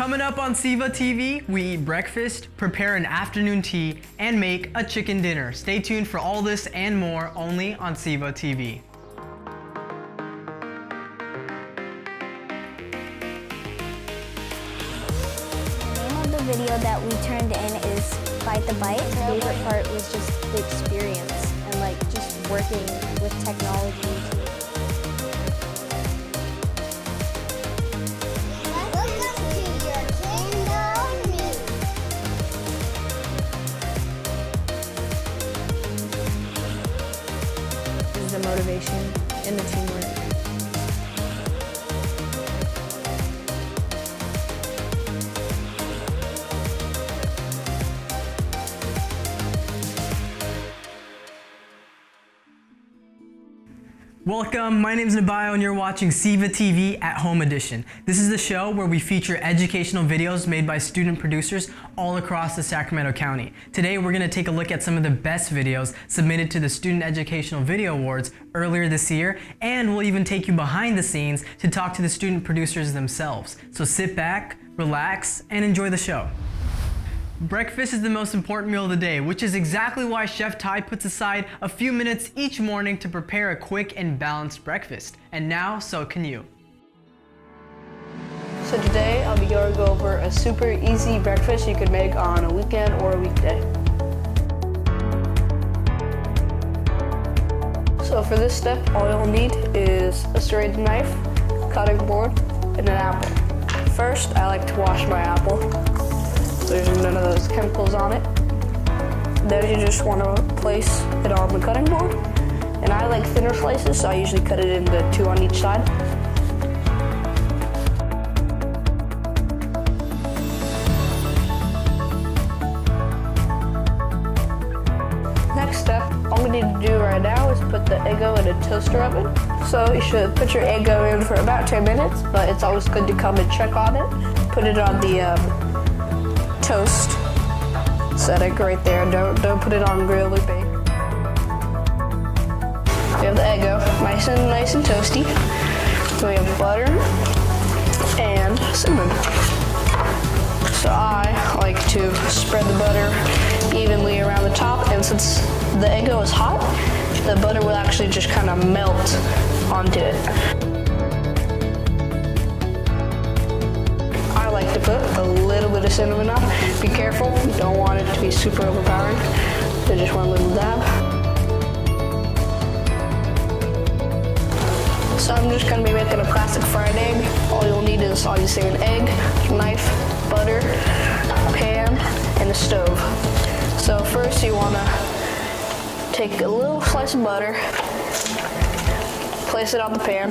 Coming up on SEVA TV, we eat breakfast, prepare an afternoon tea, and make a chicken dinner. Stay tuned for all this and more only on SEVA TV. The name of the video that we turned in is Fight the Bite. My favorite part was just the experience and like just working with technology. The motivation and the teamwork. Welcome, my name is Nabayo and you're watching SEVA TV at Home Edition. This is the show where we feature educational videos made by student producers all across the Sacramento County. Today we're going to take a look at some of the best videos submitted to the Student Educational Video Awards earlier this year, and we'll even take you behind the scenes to talk to the student producers themselves. So sit back, relax, and enjoy the show. Breakfast is the most important meal of the day, which is exactly why Chef Ty puts aside a few minutes each morning to prepare a quick and balanced breakfast. And now, so can you. So today I'll be going to go over a super easy breakfast you could make on a weekend or a weekday. So for this step, all you'll need is a serrated knife, cutting board, and an apple. First, I like to wash my apple. There's none of those chemicals on it. Then you just want to place it on the cutting board. And I like thinner slices, so I usually cut it into 2 on each side. Next step, all we need to do right now is put the Eggo in a toaster oven. So you should put your Eggo in for about 10 minutes, but it's always good to come and check on it. Put it on the toast setting right there. Don't put it on grill or bake. We have the Eggo, nice and toasty. So we have butter and cinnamon. So I like to spread the butter evenly around the top, and since the Eggo is hot, the butter will actually just kind of melt onto it. I like to put a little bit of cinnamon on. Be careful, you don't want it to be super overpowering. So just one little dab. So I'm just going to be making a classic fried egg. All you'll need is obviously an egg, knife, butter, pan, and a stove. So first you want to take a little slice of butter, place it on the pan.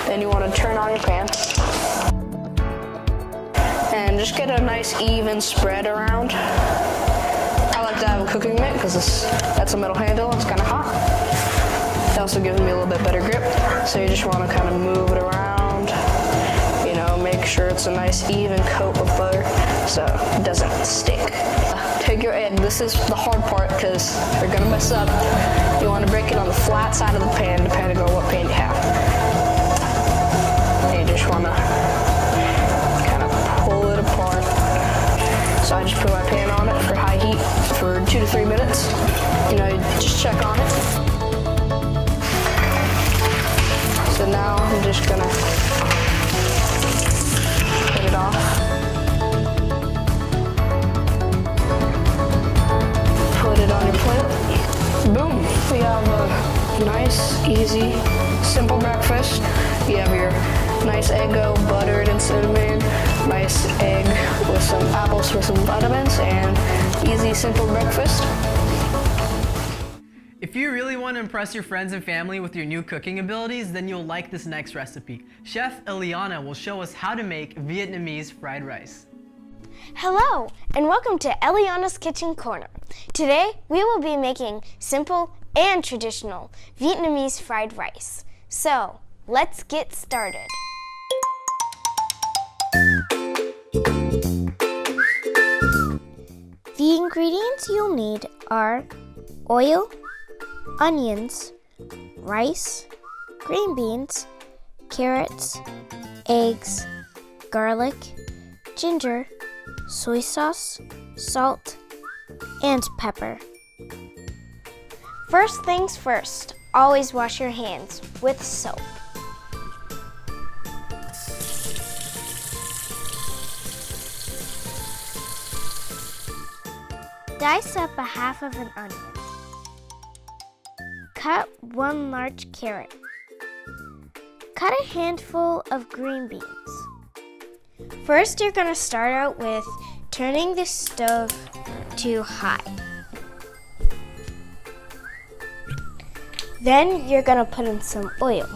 Then you want to turn on your pan. And just get a nice even spread around. I like to have a cooking mitt because that's a metal handle, it's kind of hot. It also gives me a little bit better grip. So you just want to kind of move it around, you know, make sure it's a nice even coat of butter so it doesn't stick. Take your egg, this is the hard part because you're going to mess up. You want to break it on the flat side of the pan depending on what pan you have. And you just want to pull it apart. So I just put my pan on it for high heat for 2 to 3 minutes. You know, just check on it. So now I'm just gonna put it off. Put it on your plate. Boom! We have a nice, easy, simple breakfast. You have your nice Eggo, buttered and cinnamon, nice egg with some apples with some vitamins, and easy, simple breakfast. If you really want to impress your friends and family with your new cooking abilities, then you'll like this next recipe. Chef Elliana will show us how to make Vietnamese fried rice. Hello, and welcome to Elliana's Kitchen Corner. Today, we will be making simple and traditional Vietnamese fried rice. So, let's get started. The ingredients you'll need are oil, onions, rice, green beans, carrots, eggs, garlic, ginger, soy sauce, salt, and pepper. First things first, always wash your hands with soap. Dice up a half of an onion. Cut 1 large carrot. Cut a handful of green beans. First, you're going to start out with turning the stove to high. Then you're going to put in some oil.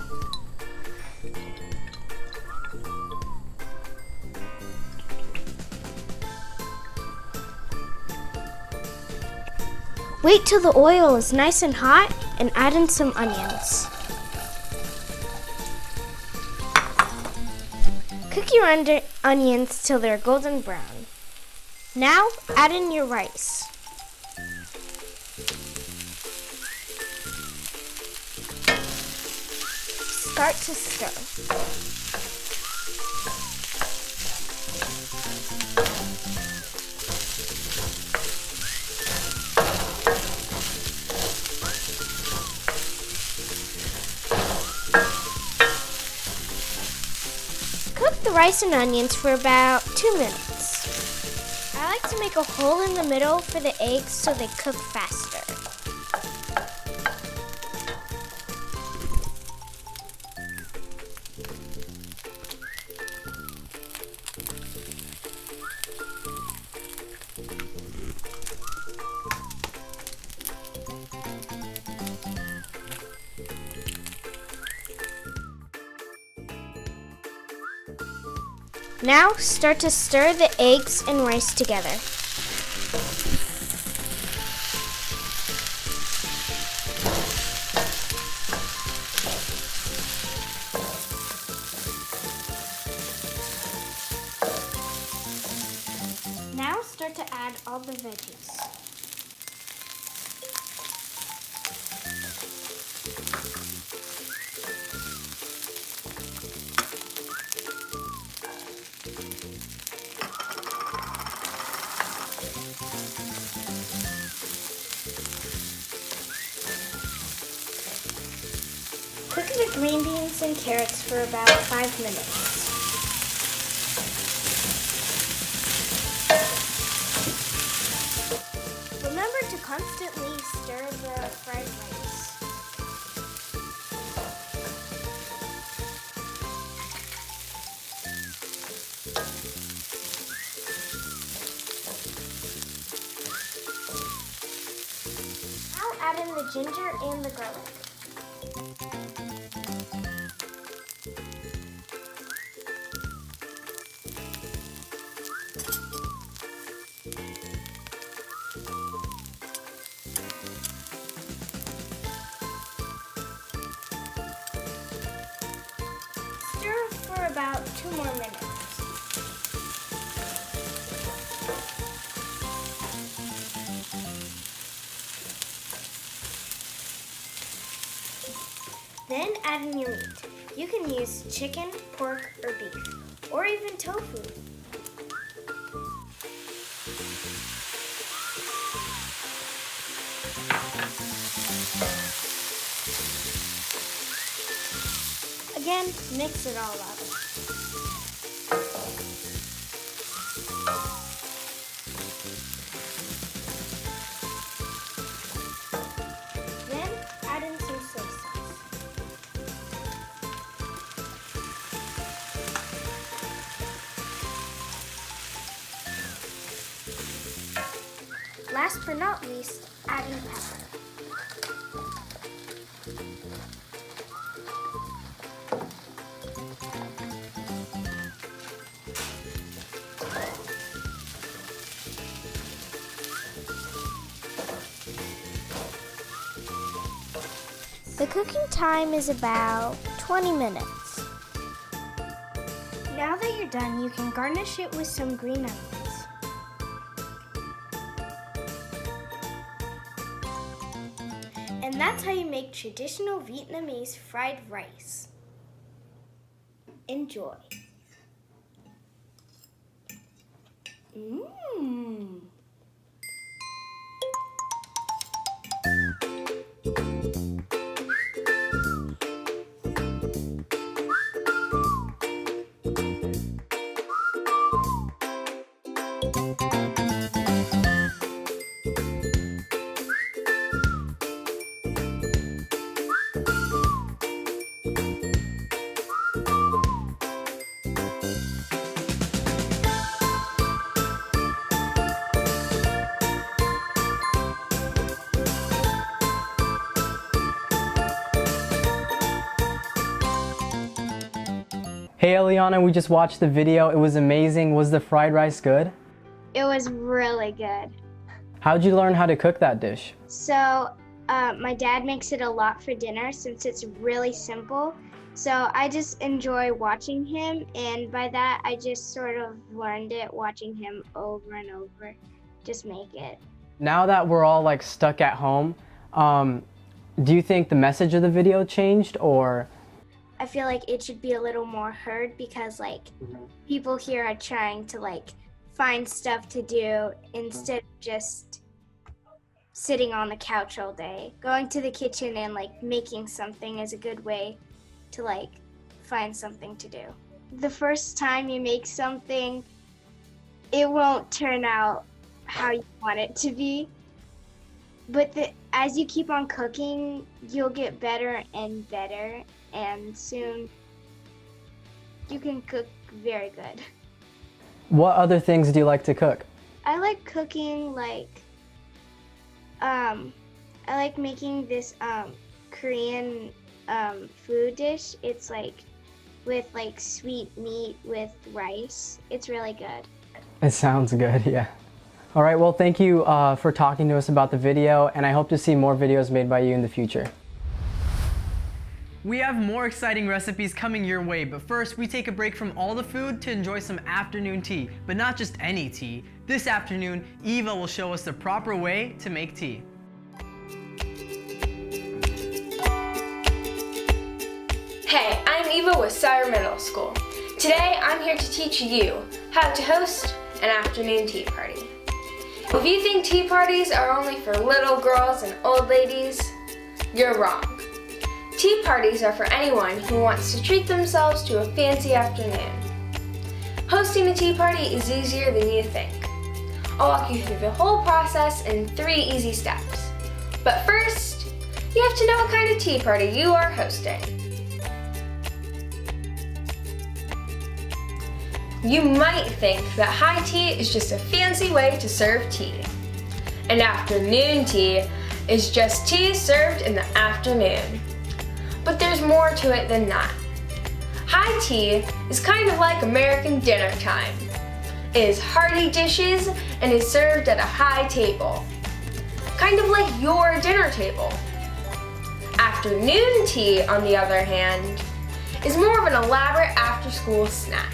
Wait till the oil is nice and hot and add in some onions. Cook your onions till they're golden brown. Now add in your rice. Start to stir. Cook the rice and onions for about 2 minutes. I like to make a hole in the middle for the eggs so they cook faster. Now start to stir the eggs and rice together. Now start to add all the veggies. Cook the green beans and carrots for about 5 minutes. Remember to constantly stir the fried rice. Now add in the ginger and the garlic. Stir for about 2 more minutes. Then add in your meat. You can use chicken, pork, or beef, or even tofu. Again, mix it all up. Then add in some soy sauce. Last but not least, add in pepper. The cooking time is about 20 minutes. Now that you're done, you can garnish it with some green onions. And that's how you make traditional Vietnamese fried rice. Enjoy. Mmm. Hey Elliana, we just watched the video. It was amazing. Was the fried rice good? It was really good. How'd you learn how to cook that dish? So my dad makes it a lot for dinner since it's really simple. So I just enjoy watching him, and by that I just sort of learned it watching him over and over, just make it. Now that we're all like stuck at home, do you think the message of the video changed, or? I feel like it should be a little more heard because like people here are trying to like find stuff to do instead of just sitting on the couch all day. Going to the kitchen and like making something is a good way to like find something to do. The first time you make something, it won't turn out how you want it to be. But as you keep on cooking, you'll get better and better, and soon you can cook very good. What other things do you like to cook? I like cooking like, I like making this Korean food dish. It's like with like sweet meat with rice. It's really good. It sounds good, yeah. All right, well, thank you for talking to us about the video, and I hope to see more videos made by you in the future. We have more exciting recipes coming your way, but first we take a break from all the food to enjoy some afternoon tea, but not just any tea. This afternoon, Eva will show us the proper way to make tea. Hey, I'm Eva with Sutter Middle School. Today I'm here to teach you how to host an afternoon tea party. If you think tea parties are only for little girls and old ladies, you're wrong. Tea parties are for anyone who wants to treat themselves to a fancy afternoon. Hosting a tea party is easier than you think. I'll walk you through the whole process in 3 easy steps. But first, you have to know what kind of tea party you are hosting. You might think that high tea is just a fancy way to serve tea. And afternoon tea is just tea served in the afternoon. But there's more to it than that. High tea is kind of like American dinner time. It is hearty dishes and is served at a high table. Kind of like your dinner table. Afternoon tea, on the other hand, is more of an elaborate after-school snack.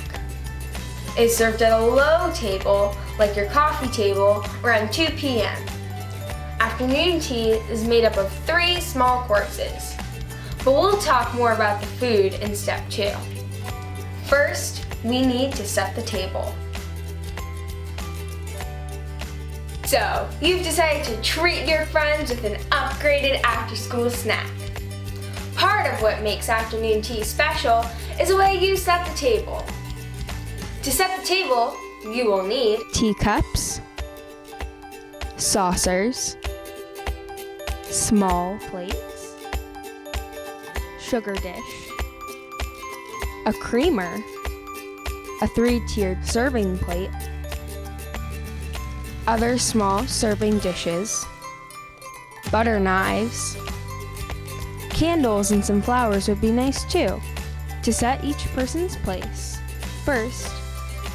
It is served at a low table, like your coffee table, around 2 p.m. Afternoon tea is made up of 3 small courses, but we'll talk more about the food in step 2. First, we need to set the table. So, you've decided to treat your friends with an upgraded after-school snack. Part of what makes afternoon tea special is the way you set the table. To set the table, you will need teacups, saucers, small plates, sugar dish, a creamer, a 3-tiered serving plate, other small serving dishes, butter knives, candles and some flowers would be nice too. To set each person's place, first,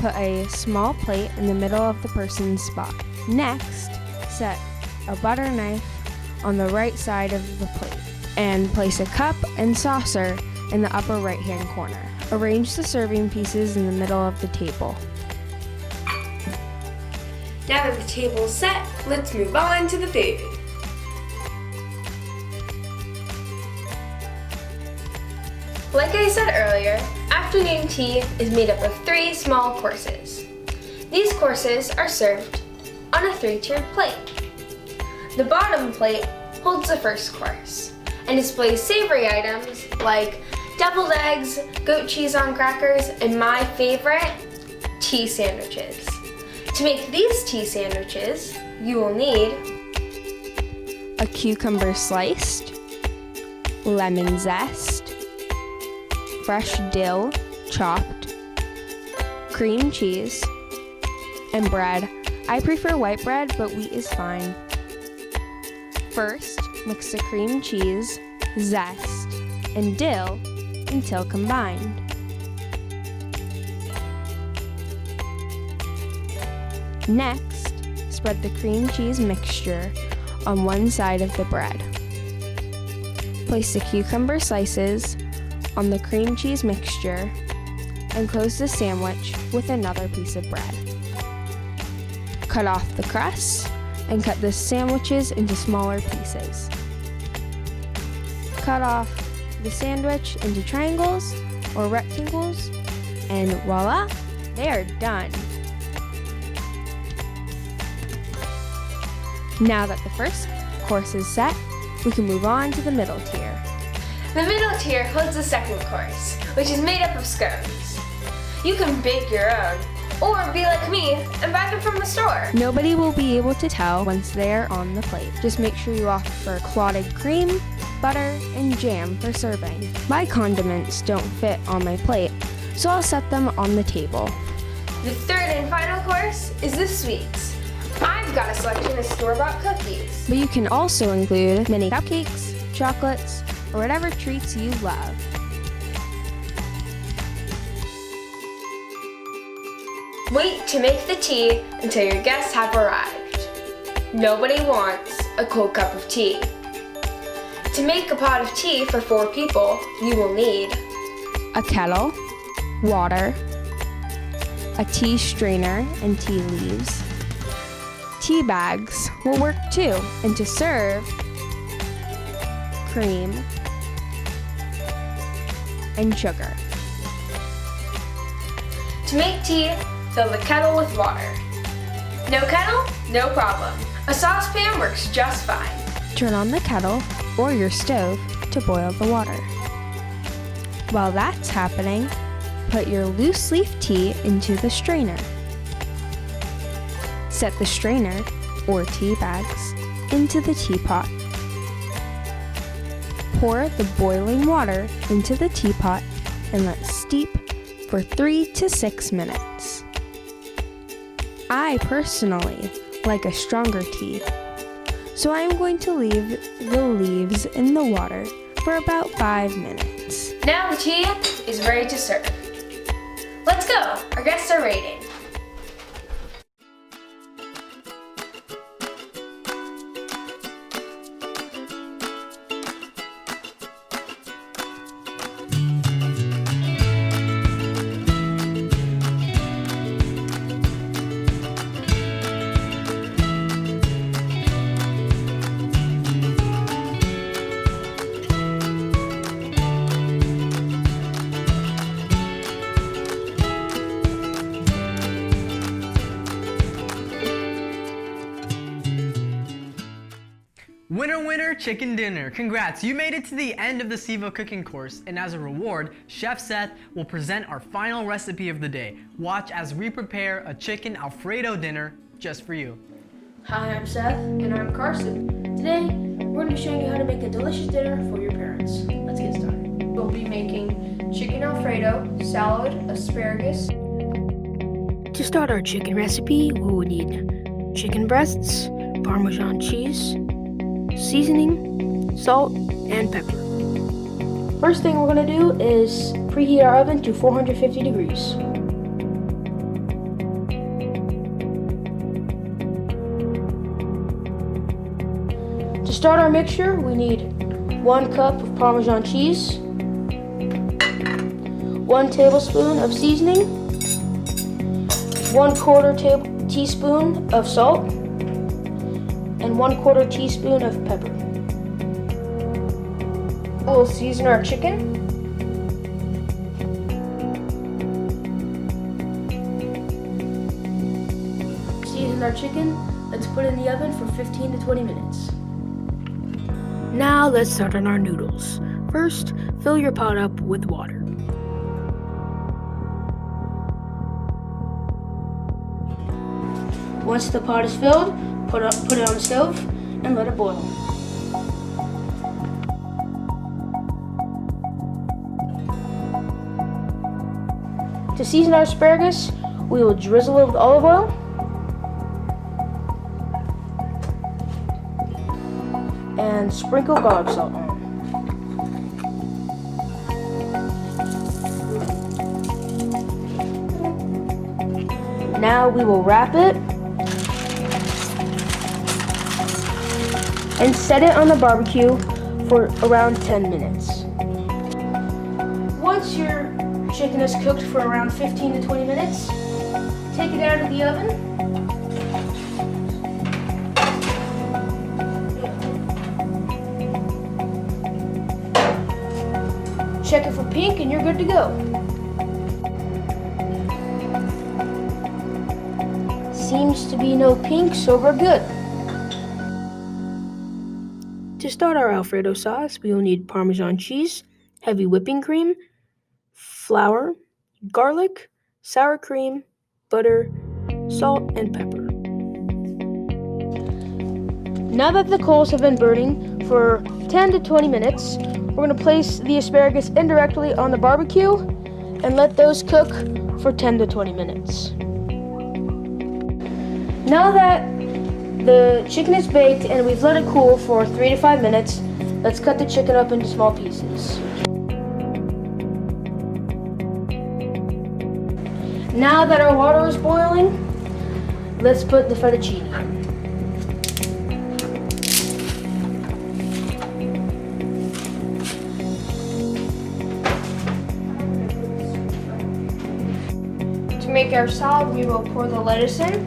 put a small plate in the middle of the person's spot. Next, set a butter knife on the right side of the plate and place a cup and saucer in the upper right-hand corner. Arrange the serving pieces in the middle of the table. Now that the table is set, let's move on to the food. Like I said earlier, afternoon tea is made up of 3 small courses. These courses are served on a 3-tiered plate. The bottom plate holds the first course and displays savory items like deviled eggs, goat cheese on crackers, and my favorite, tea sandwiches. To make these tea sandwiches, you will need a cucumber sliced, lemon zest, fresh dill chopped, cream cheese, and bread. I prefer white bread, but wheat is fine. First, mix the cream cheese, zest, and dill until combined. Next, spread the cream cheese mixture on one side of the bread. Place the cucumber slices on the cream cheese mixture and close the sandwich with another piece of bread. Cut off the crust and cut the sandwiches into smaller pieces. Cut off the sandwich into triangles or rectangles, and voila, they are done. Now that the first course is set, we can move on to the middle tier. the middle tier holds the second course, which is made up of scones. You can bake your own, or be like me and buy them from the store. Nobody will be able to tell once they're on the plate. Just make sure you offer clotted cream, butter, and jam for serving. My condiments don't fit on my plate, so I'll set them on the table. The third and final course is the sweets. I've got a selection of store-bought cookies. But you can also include mini cupcakes, chocolates, or whatever treats you love. Wait to make the tea until your guests have arrived. Nobody wants a cold cup of tea. To make a pot of tea for 4 people, you will need A kettle, water, a tea strainer and tea leaves. Tea bags will work too, and to serve, cream and sugar. To make tea, fill the kettle with water. No kettle? No problem. A saucepan works just fine. Turn on the kettle or your stove to boil the water. While that's happening, put your loose leaf tea into the strainer. Set the strainer, or tea bags, into the teapot. Pour the boiling water into the teapot and let steep for 3 to 6 minutes. I personally like a stronger tea, so I am going to leave the leaves in the water for about 5 minutes. Now the tea is ready to serve. Let's go, our guests are waiting. Winner, winner, chicken dinner. Congrats, you made it to the end of the SEVA cooking course, and as a reward, Chef Seth will present our final recipe of the day. Watch as we prepare a chicken Alfredo dinner just for you. Hi, I'm Seth. And I'm Carson. Today, we're going to be showing you how to make a delicious dinner for your parents. Let's get started. We'll be making chicken Alfredo, salad, asparagus. To start our chicken recipe, we will need chicken breasts, Parmesan cheese, seasoning, salt, and pepper. First thing we're going to do is preheat our oven to 450 degrees. To start our mixture, we need 1 cup of Parmesan cheese, 1 tablespoon of seasoning, 1/4 teaspoon of salt, and 1/4 teaspoon of pepper. We'll season our chicken. seasoned our chicken, let's put it in the oven for 15 to 20 minutes. Now let's start on our noodles. First, fill your pot up with water. Once the pot is filled, put it on the stove and let it boil. To season our asparagus, we will drizzle it with olive oil. And sprinkle garlic salt on. Now we will wrap it and set it on the barbecue for around 10 minutes. Once your chicken is cooked for around 15 to 20 minutes, take it out of the oven. Check it for pink and you're good to go. Seems to be no pink, so we're good. To start our Alfredo sauce, we will need Parmesan cheese, heavy whipping cream, flour, garlic, sour cream, butter, salt, and pepper. Now that the coals have been burning for 10 to 20 minutes, we're going to place the asparagus indirectly on the barbecue and let those cook for 10 to 20 minutes. Now that the chicken is baked and we've let it cool for 3 to 5 minutes, let's cut the chicken up into small pieces. Now that our water is boiling, let's put the fettuccine in. To make our salad, we will pour the lettuce in.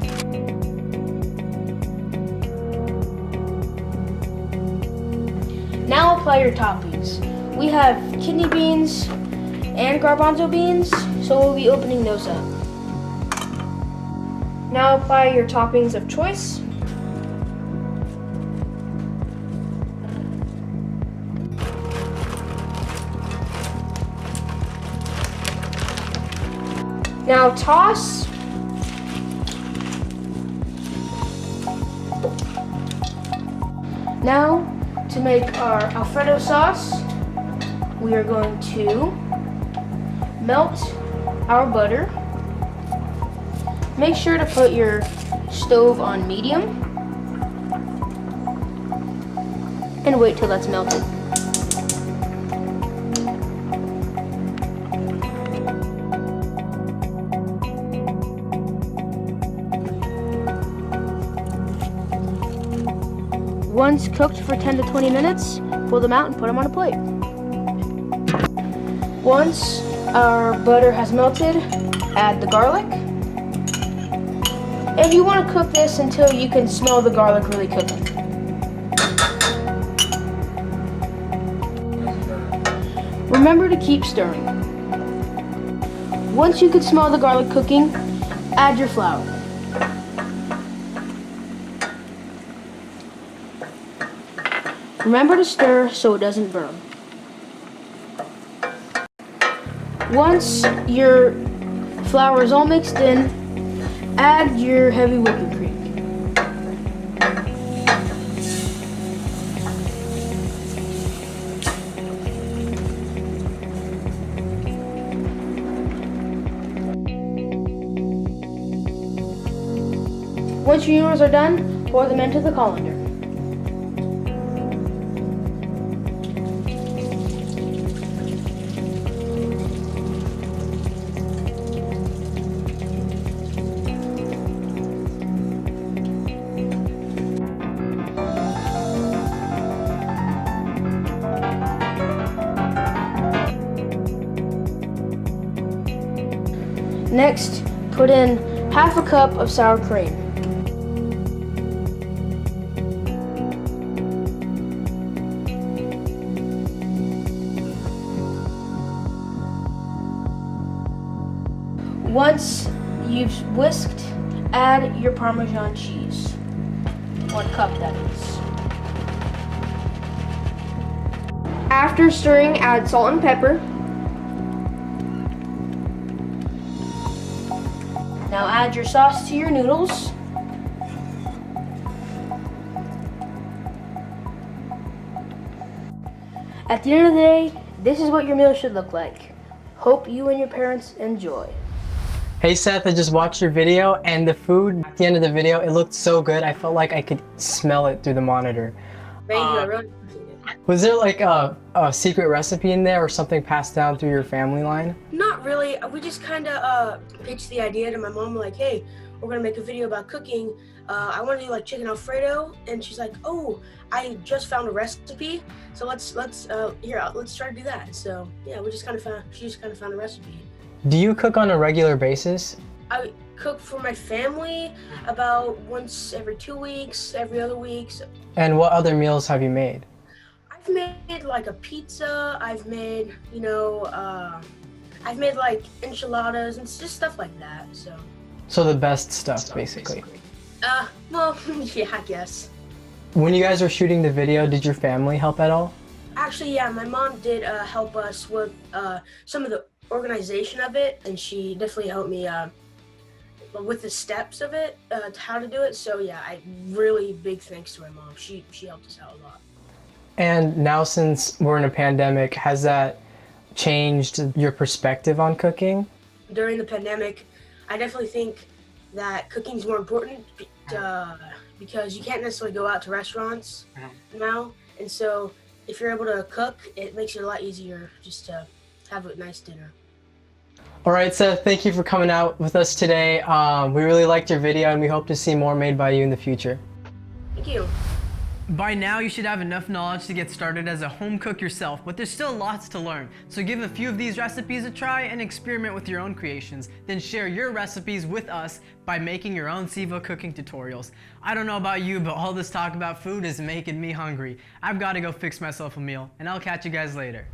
Now apply your toppings. We have kidney beans and garbanzo beans, so we'll be opening those up. Now apply your toppings of choice. Now toss. Now, to make our Alfredo sauce, we are going to melt our butter. Make sure to put your stove on medium and wait till that's melted. Once cooked for 10 to 20 minutes, pull them out and put them on a plate. Once our butter has melted, add the garlic. And you want to cook this until you can smell the garlic really cooking. Remember to keep stirring. Once you can smell the garlic cooking, add your flour. Remember to stir so it doesn't burn. Once your flour is all mixed in, add your heavy whipping cream. Once your noodles are done, pour them into the colander. Next, put in half a cup of sour cream. Once you've whisked add your Parmesan cheese. 1 cup, that is. After stirring, add salt and pepper. Now add your sauce to your noodles. At the end of the day, this is what your meal should look like. Hope you and your parents enjoy. Hey Seth, I just watched your video and the food at the end of the video, it looked so good. I felt like I could smell it through the monitor. Thank you, I really appreciate it. Was there like a secret recipe in there or something passed down through your family line? Not really. We just kind of pitched the idea to my mom, like, hey, we're gonna make a video about cooking. I want to do like chicken Alfredo, and she's like, oh, I just found a recipe, so let's try to do that. So yeah, she just kind of found a recipe. Do you cook on a regular basis? I cook for my family about once every 2 weeks, every other week. So And what other meals have you made? I've made like a pizza. I've made, I've made like enchiladas and just stuff like that. So the best stuff, basically. Well, yeah, I guess. When you guys were shooting the video, did your family help at all? Actually, yeah, my mom did help us with some of the organization of it, and she definitely helped me with the steps of it, how to do it. So yeah, really big thanks to my mom. She helped us out a lot. And now since we're in a pandemic, has that changed your perspective on cooking? During the pandemic, I definitely think that cooking is more important because you can't necessarily go out to restaurants now. And so if you're able to cook, it makes it a lot easier just to have a nice dinner. All right, Seth, thank you for coming out with us today. We really liked your video and we hope to see more made by you in the future. Thank you. By now, you should have enough knowledge to get started as a home cook yourself, but there's still lots to learn. So give a few of these recipes a try and experiment with your own creations. Then share your recipes with us by making your own SEVA cooking tutorials. I don't know about you, but all this talk about food is making me hungry. I've got to go fix myself a meal, and I'll catch you guys later.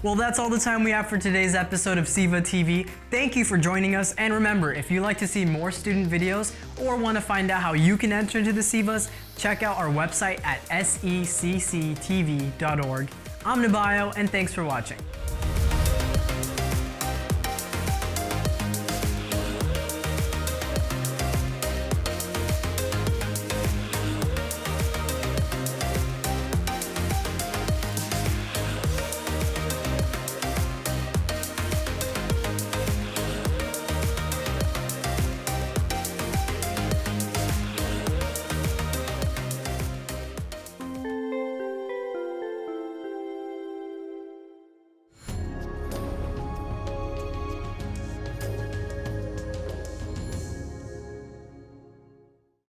Well, that's all the time we have for today's episode of SEVA TV. Thank you for joining us, and remember, if you'd like to see more student videos or want to find out how you can enter into the SEVAs, check out our website at secctv.org. I'm Nabayo, and thanks for watching.